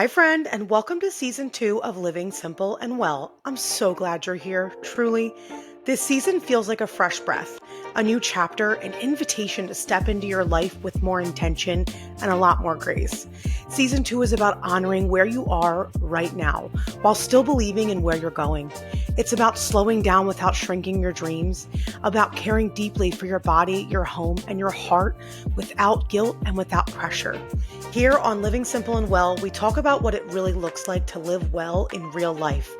Hi, friend, and welcome to season 2 of Living Simple and Well. I'm so glad you're here, truly. This season feels like a fresh breath, a new chapter, an invitation to step into your life with more intention and a lot more grace. Season 2 is about honoring where you are right now while still believing in where you're going. It's about slowing down without shrinking your dreams, about caring deeply for your body, your home, and your heart without guilt and without pressure. Here on Living Simple and Well, we talk about what it really looks like to live well in real life.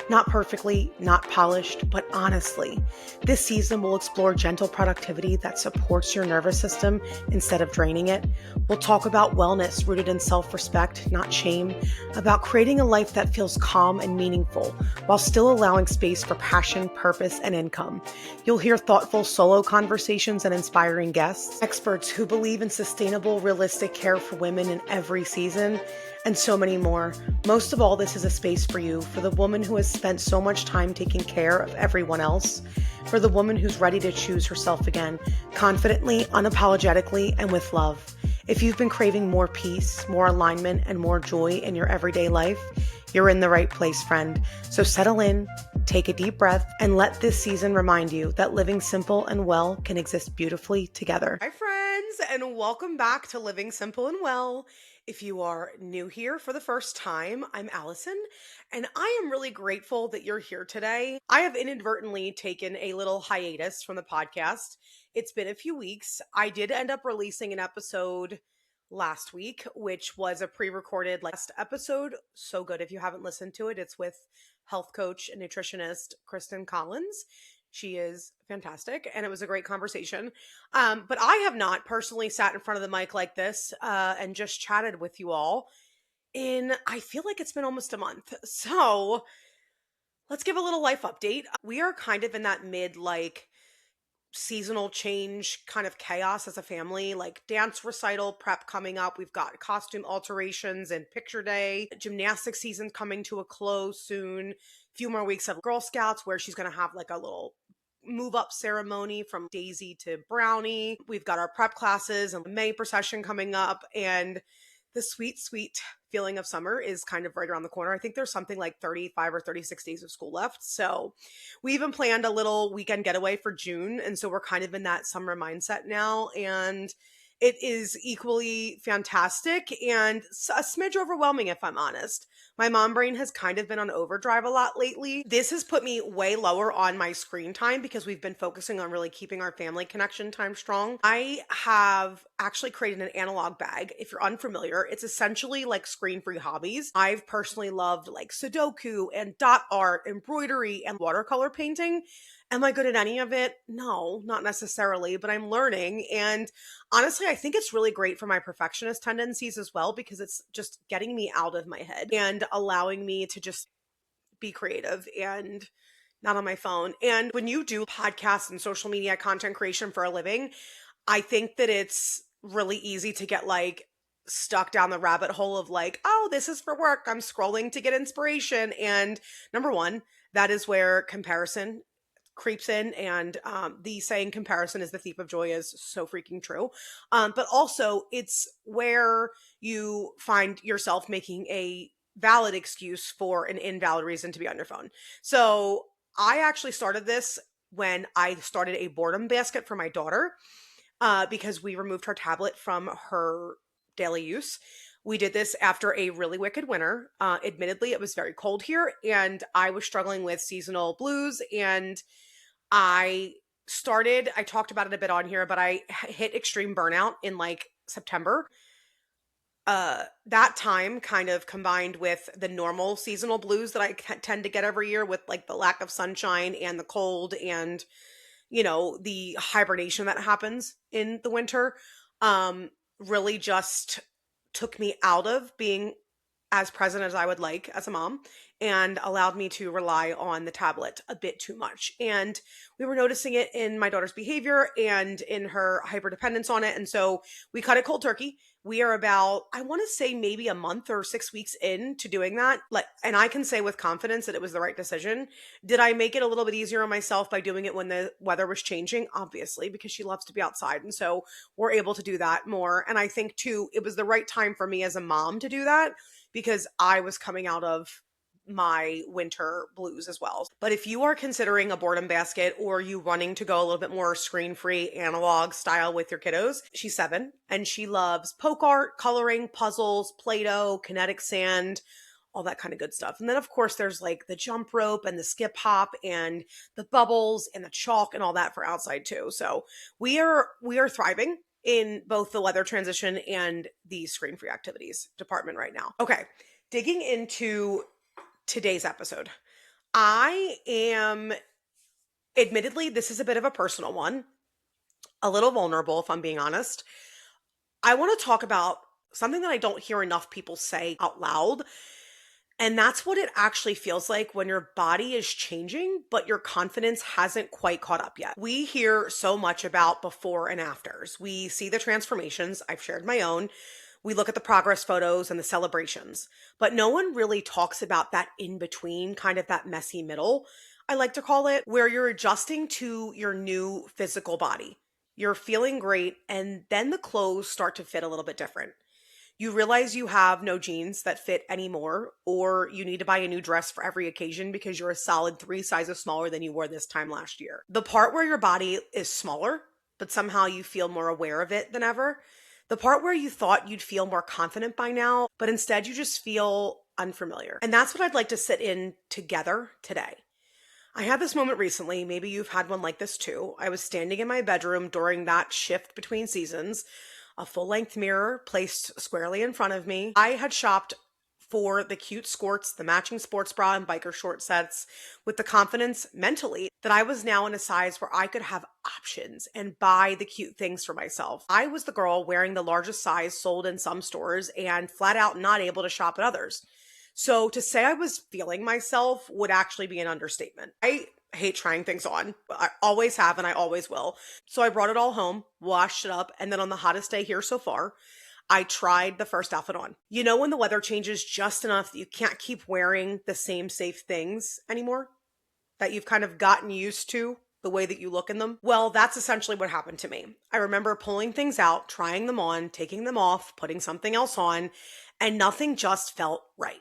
Not perfectly, not polished, but honestly. This season, we'll explore gentle productivity that supports your nervous system instead of draining it. We'll talk about wellness rooted in self-respect, not shame, about creating a life that feels calm and meaningful while still allowing space for passion, purpose, and income. You'll hear thoughtful solo conversations and inspiring guests, experts who believe in sustainable, realistic care for women in every season, and so many more. Most of all, this is a space for you, for the woman who has spent so much time taking care of everyone else, for the woman who's ready to choose herself again, confidently, unapologetically, and with love. If you've been craving more peace, more alignment, and more joy in your everyday life, you're in the right place, friend. So settle in, take a deep breath, and let this season remind you that living simple and well can exist beautifully together. Hi, friends, and welcome back to Living Simple and Well. If you are new here for the first time, I'm Allison, and I am really grateful that you're here today. I have inadvertently taken a little hiatus from the podcast. It's been a few weeks. I did end up releasing an episode last week, which was a pre-recorded last episode. So good. If you haven't listened to it, it's with health coach and nutritionist Kristen Collins. She is fantastic, and it was a great conversation. But I have not personally sat in front of the mic like this and just chatted with you all in, I feel like it's been almost a month. So let's give a little life update. We are kind of in that mid, like, seasonal change kind of chaos as a family, like dance recital prep coming up. We've got costume alterations and picture day, gymnastics season coming to a close soon. A few more weeks of Girl Scouts where she's going to have like a little move up ceremony from Daisy to Brownie. We've got our prep classes and the May procession coming up, and the sweet, sweet feeling of summer is kind of right around the corner. I think there's something like 35 or 36 days of school left. So we even planned a little weekend getaway for June. And so we're kind of in that summer mindset now. And it is equally fantastic and a smidge overwhelming, if I'm honest. My mom brain has kind of been on overdrive a lot lately. This has put me way lower on my screen time because we've been focusing on really keeping our family connection time strong. I have actually created an analog bag. If you're unfamiliar, it's essentially like screen-free hobbies. I've personally loved like Sudoku and dot art, embroidery, and watercolor painting. Am I good at any of it? No, not necessarily, but I'm learning. And honestly, I think it's really great for my perfectionist tendencies as well because it's just getting me out of my head and allowing me to just be creative and not on my phone. And when you do podcasts and social media content creation for a living, I think that it's really easy to get like stuck down the rabbit hole of like, oh, this is for work. I'm scrolling to get inspiration. And number one, that is where comparison creeps in, and the saying comparison is the thief of joy is so freaking true. But also it's where you find yourself making a valid excuse for an invalid reason to be on your phone. So I actually started this when I started a boredom basket for my daughter, because we removed her tablet from her daily use. We did this after a really wicked winter. Admittedly, it was very cold here, and I was struggling with seasonal blues. And I talked about it a bit on here, but I hit extreme burnout in like September. That time kind of combined with the normal seasonal blues that I tend to get every year with like the lack of sunshine and the cold and, the hibernation that happens in the winter, really just took me out of being as present as I would like as a mom and allowed me to rely on the tablet a bit too much. And we were noticing it in my daughter's behavior and in her hyperdependence on it. And so we cut it cold turkey. We are about, I want to say maybe a month or 6 weeks into doing that. Like, and I can say with confidence that it was the right decision. Did I make it a little bit easier on myself by doing it when the weather was changing? Obviously, because she loves to be outside. And so we're able to do that more. And I think too, it was the right time for me as a mom to do that because I was coming out of my winter blues as well. But if you are considering a boredom basket or you running to go a little bit more screen-free analog style with your kiddos, she's 7 and she loves poke art, coloring, puzzles, Play-Doh, kinetic sand, all that kind of good stuff. And then of course there's like the jump rope and the skip hop and the bubbles and the chalk and all that for outside too. So we are thriving in both the weather transition and the screen-free activities department right now. Okay, digging into today's episode. I am, admittedly, this is a bit of a personal one, a little vulnerable if I'm being honest. I want to talk about something that I don't hear enough people say out loud. And that's what it actually feels like when your body is changing, but your confidence hasn't quite caught up yet. We hear so much about before and afters. We see the transformations. I've shared my own. We look at the progress photos and the celebrations, but no one really talks about that in between, kind of that messy middle, I like to call it, where you're adjusting to your new physical body. You're feeling great, and then the clothes start to fit a little bit different. You realize you have no jeans that fit anymore, or you need to buy a new dress for every occasion because you're a solid 3 sizes smaller than you were this time last year. The part where your body is smaller, but somehow you feel more aware of it than ever. The part where you thought you'd feel more confident by now, but instead you just feel unfamiliar. And that's what I'd like to sit in together today. I had this moment recently, maybe you've had one like this too. I was standing in my bedroom during that shift between seasons, a full-length mirror placed squarely in front of me. I had shopped for the cute skirts, the matching sports bra and biker short sets with the confidence mentally that I was now in a size where I could have options and buy the cute things for myself. I was the girl wearing the largest size sold in some stores and flat out not able to shop at others. So to say I was feeling myself would actually be an understatement. I hate trying things on. I always have and I always will. So I brought it all home, washed it up, and then on the hottest day here so far, I tried the first outfit on. You know when the weather changes just enough that you can't keep wearing the same safe things anymore? That you've kind of gotten used to the way that you look in them? Well, that's essentially what happened to me. I remember pulling things out, trying them on, taking them off, putting something else on, and nothing just felt right.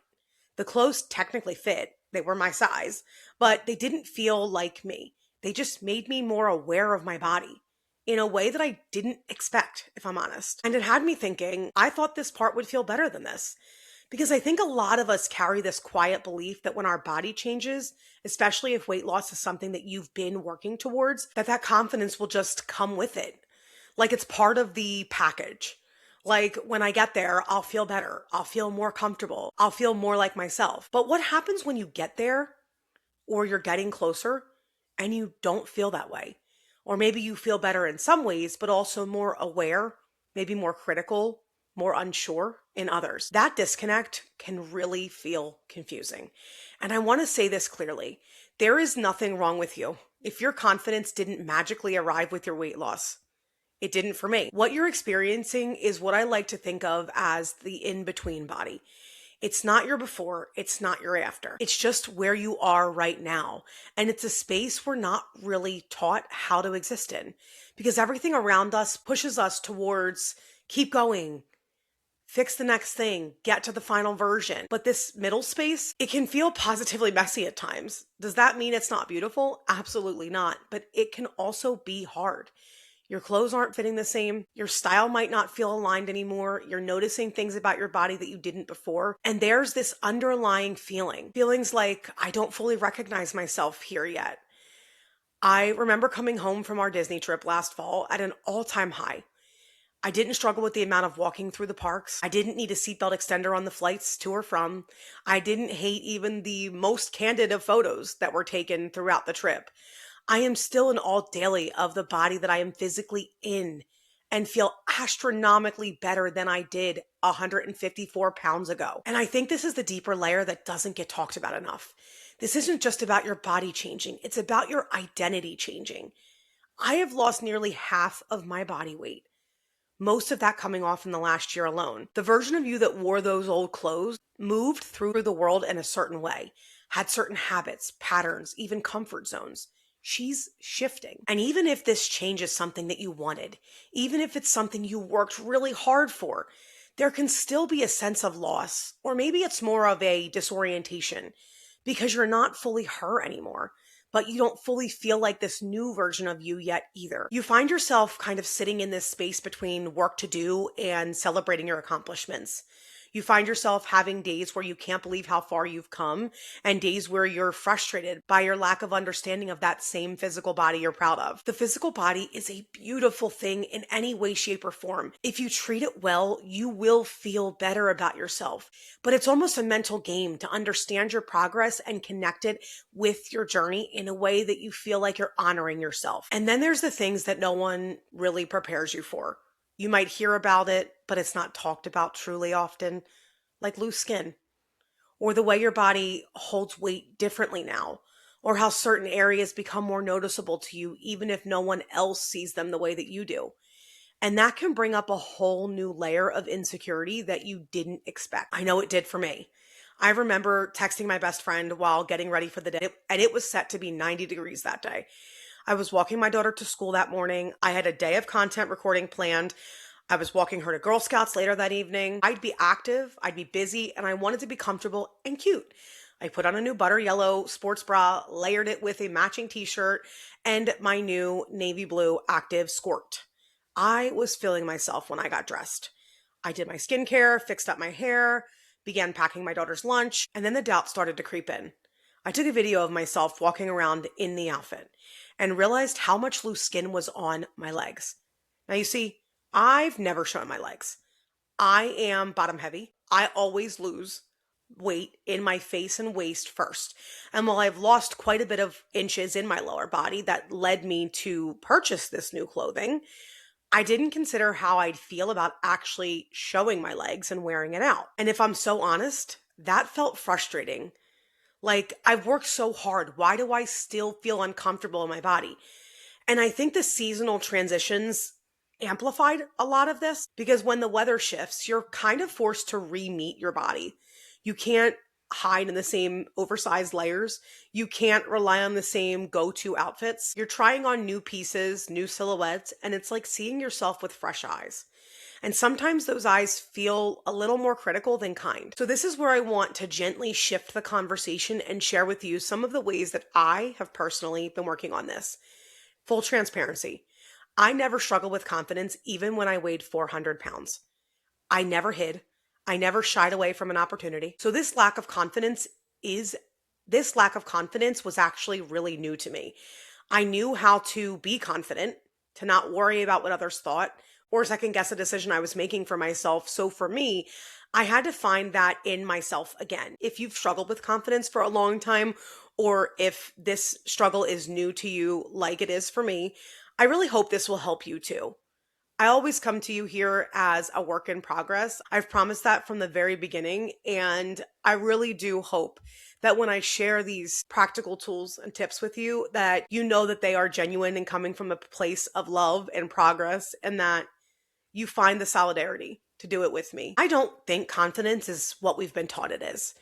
The clothes technically fit. They were my size, but they didn't feel like me. They just made me more aware of my body in a way that I didn't expect, if I'm honest. And it had me thinking, I thought this part would feel better than this. Because I think a lot of us carry this quiet belief that when our body changes, especially if weight loss is something that you've been working towards, that confidence will just come with it. Like it's part of the package. Like when I get there, I'll feel better. I'll feel more comfortable. I'll feel more like myself. But what happens when you get there or you're getting closer and you don't feel that way? Or maybe you feel better in some ways, but also more aware, maybe more critical, more unsure in others. That disconnect can really feel confusing. And I want to say this clearly. There is nothing wrong with you if your confidence didn't magically arrive with your weight loss. It didn't for me. What you're experiencing is what I like to think of as the in-between body. It's not your before, it's not your after. It's just where you are right now. And it's a space we're not really taught how to exist in because everything around us pushes us towards keep going, fix the next thing, get to the final version. But this middle space, it can feel positively messy at times. Does that mean it's not beautiful? Absolutely not. But it can also be hard. Your clothes aren't fitting the same. Your style might not feel aligned anymore. You're noticing things about your body that you didn't before. And there's this underlying feelings like, I don't fully recognize myself here yet. I remember coming home from our Disney trip last fall at an all-time high. I didn't struggle with the amount of walking through the parks. I didn't need a seatbelt extender on the flights to or from. I didn't hate even the most candid of photos that were taken throughout the trip. I am still in awe daily of the body that I am physically in and feel astronomically better than I did 154 pounds ago. And I think this is the deeper layer that doesn't get talked about enough. This isn't just about your body changing. It's about your identity changing. I have lost nearly half of my body weight. Most of that coming off in the last year alone. The version of you that wore those old clothes moved through the world in a certain way, had certain habits, patterns, even comfort zones. She's shifting. And even if this change is something that you wanted, even if it's something you worked really hard for, there can still be a sense of loss, or maybe it's more of a disorientation because you're not fully her anymore, but you don't fully feel like this new version of you yet either. You find yourself kind of sitting in this space between work to do and celebrating your accomplishments. You find yourself having days where you can't believe how far you've come, and days where you're frustrated by your lack of understanding of that same physical body you're proud of. The physical body is a beautiful thing in any way, shape, or form. If you treat it well, you will feel better about yourself. But it's almost a mental game to understand your progress and connect it with your journey in a way that you feel like you're honoring yourself. And then there's the things that no one really prepares you for. You might hear about it, but it's not talked about truly often, like loose skin, or the way your body holds weight differently now, or how certain areas become more noticeable to you, even if no one else sees them the way that you do. And that can bring up a whole new layer of insecurity that you didn't expect. I know it did for me. I remember texting my best friend while getting ready for the day, and it was set to be 90 degrees that day. I was walking my daughter to school that morning. I had a day of content recording planned. I was walking her to Girl Scouts later that evening. I'd be active, I'd be busy, and I wanted to be comfortable and cute. I put on a new butter yellow sports bra, layered it with a matching t-shirt, and my new navy blue active skirt. I was feeling myself when I got dressed. I did my skincare, fixed up my hair, began packing my daughter's lunch, and then the doubt started to creep in. I took a video of myself walking around in the outfit and realized how much loose skin was on my legs. Now, you see, I've never shown my legs. I am bottom heavy. I always lose weight in my face and waist first. And while I've lost quite a bit of inches in my lower body that led me to purchase this new clothing, I didn't consider how I'd feel about actually showing my legs and wearing it out. And if I'm so honest, that felt frustrating. Like, I've worked so hard. Why do I still feel uncomfortable in my body? And I think the seasonal transitions amplified a lot of this because when the weather shifts, you're kind of forced to re-meet your body. You can't hide in the same oversized layers. You can't rely on the same go-to outfits. You're trying on new pieces, new silhouettes, and it's like seeing yourself with fresh eyes. And sometimes those eyes feel a little more critical than kind. So this is where I want to gently shift the conversation and share with you some of the ways that I have personally been working on this. Full transparency. I never struggled with confidence even when I weighed 400 pounds. I never hid. I never shied away from an opportunity. So this lack of confidence was actually really new to me. I knew how to be confident, to not worry about what others thought or second guess a decision I was making for myself. So for me, I had to find that in myself again. If you've struggled with confidence for a long time, or if this struggle is new to you like it is for me, I really hope this will help you too. I always come to you here as a work in progress. I've promised that from the very beginning, and I really do hope that when I share these practical tools and tips with you, that you know that they are genuine and coming from a place of love and progress, and that you find the solidarity to do it with me. I don't think confidence is what we've been taught it is.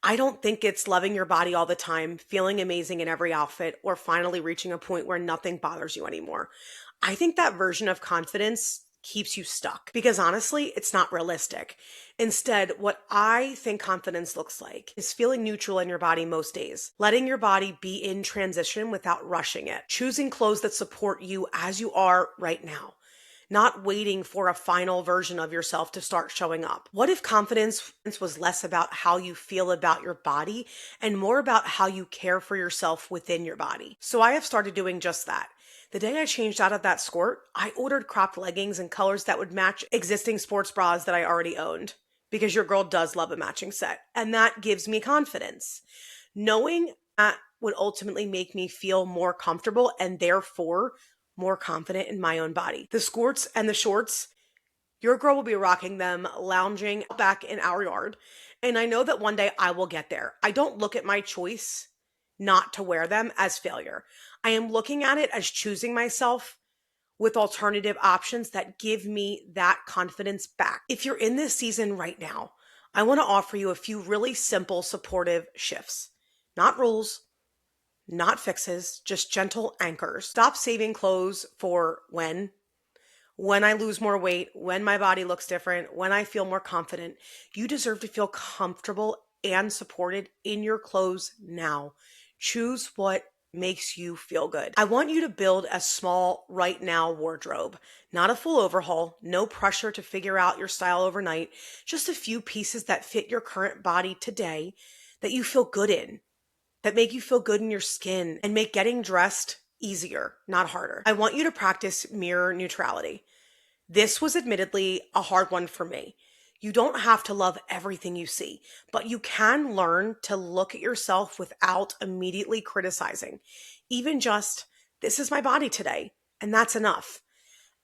I don't think it's loving your body all the time, feeling amazing in every outfit, or finally reaching a point where nothing bothers you anymore. I think that version of confidence keeps you stuck because honestly, it's not realistic. Instead, what I think confidence looks like is feeling neutral in your body most days, letting your body be in transition without rushing it, choosing clothes that support you as you are right now, not waiting for a final version of yourself to start showing up. What if confidence was less about how you feel about your body and more about how you care for yourself within your body? So I have started doing just that. The day I changed out of that skirt, I ordered cropped leggings in colors that would match existing sports bras that I already owned, because your girl does love a matching set. And that gives me confidence. Knowing that would ultimately make me feel more comfortable and therefore more confident in my own body. The skirts and the shorts, your girl will be rocking them, lounging back in our yard. And I know that one day I will get there. I don't look at my choice not to wear them as failure. I am looking at it as choosing myself with alternative options that give me that confidence back. If you're in this season right now, I want to offer you a few really simple, supportive shifts. Not rules, not fixes, just gentle anchors. Stop saving clothes for when when I lose more weight, when my body looks different, when I feel more confident. You deserve to feel comfortable and supported in your clothes now. Choose what makes you feel good. I want you to build a small right now wardrobe, not a full overhaul, no pressure to figure out your style overnight, just a few pieces that fit your current body today that you feel good in, that make you feel good in your skin and make getting dressed easier, not harder. I want you to practice mirror neutrality. This was admittedly a hard one for me. You don't have to love everything you see, but you can learn to look at yourself without immediately criticizing. Even just, this is my body today, and that's enough.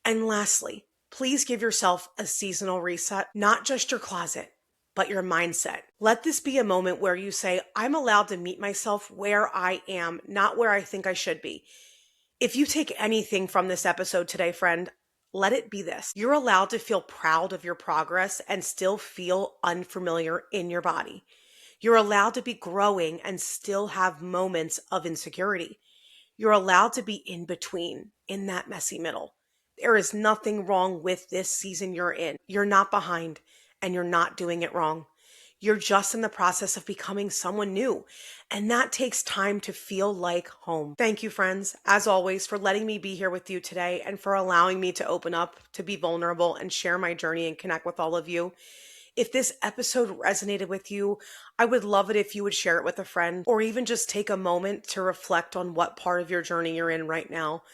And lastly, please give yourself a seasonal reset, not just your closet, but your mindset. Let this be a moment where you say, I'm allowed to meet myself where I am, not where I think I should be. If you take anything from this episode today, friend, let it be this. You're allowed to feel proud of your progress and still feel unfamiliar in your body. You're allowed to be growing and still have moments of insecurity. You're allowed to be in between, in that messy middle. There is nothing wrong with this season you're in. You're not behind and you're not doing it wrong. You're just in the process of becoming someone new, and that takes time to feel like home. Thank you, friends, as always, for letting me be here with you today and for allowing me to open up, to be vulnerable, and share my journey and connect with all of you. If this episode resonated with you, I would love it if you would share it with a friend or even just take a moment to reflect on what part of your journey you're in right now.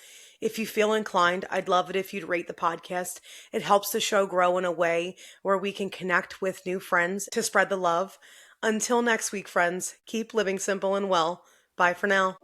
If you feel inclined, I'd love it if you'd rate the podcast. It helps the show grow in a way where we can connect with new friends to spread the love. Until next week, friends, keep living simple and well. Bye for now.